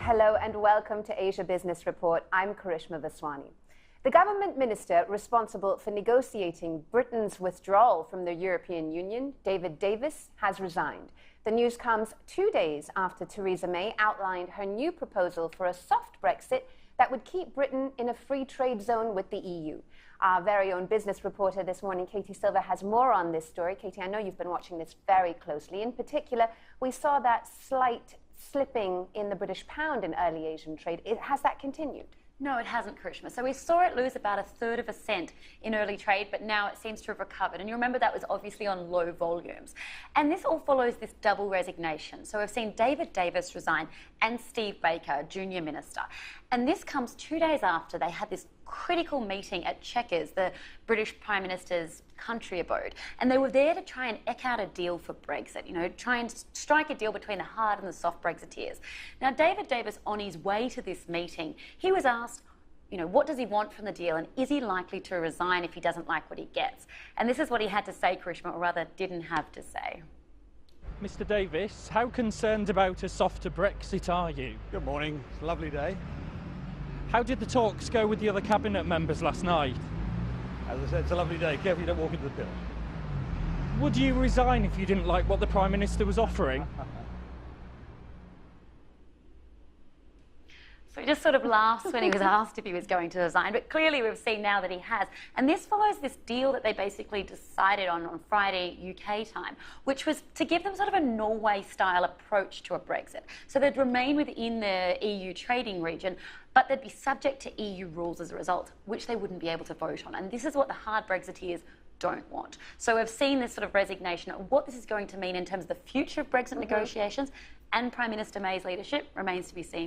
Hello and welcome to Asia Business Report. I'm Karishma Vaswani. The government minister responsible for negotiating Britain's withdrawal from the European Union, David Davis, has resigned. The news comes 2 days after Theresa May outlined her new proposal for a soft Brexit that would keep Britain in a free trade zone with the EU. Our very own business reporter this morning, Katie Silva, has more on this story. Katie, I know you've been watching this very closely. In particular, we saw that slight slipping in the British pound in early Asian trade. Has that continued? No, it hasn't, Karishma. So we saw it lose about 1/3 of a cent in early trade, but now it seems to have recovered. And you remember that was obviously on low volumes. And this all follows this double resignation. So we've seen David Davis resign and Steve Baker, Junior Minister. And this comes 2 days after they had this critical meeting at Chequers, the British Prime Minister's country abode. And they were there to try and eke out a deal for Brexit, try and strike a deal between the hard and the soft Brexiteers. Now, David Davis, on his way to this meeting, he was asked, what does he want from the deal, and is he likely to resign if he doesn't like what he gets? And this is what he had to say, Karishma, or rather didn't have to say. Mr Davis, how concerned about a softer Brexit are you? Good morning. It's a lovely day. How did the talks go with the other cabinet members last night? As I said, it's a lovely day. Careful you don't walk into the pit. Would you resign if you didn't like what the Prime Minister was offering? So he just sort of laughs when he was asked if he was going to resign, but clearly we've seen now that he has. And this follows this deal that they basically decided on Friday UK time, which was to give them sort of a Norway-style approach to a Brexit. So they'd remain within the EU trading region, but they'd be subject to EU rules as a result, which they wouldn't be able to vote on. And this is what the hard Brexiteers don't want. So we've seen this sort of resignation. What this is going to mean in terms of the future of Brexit negotiations and Prime Minister May's leadership remains to be seen.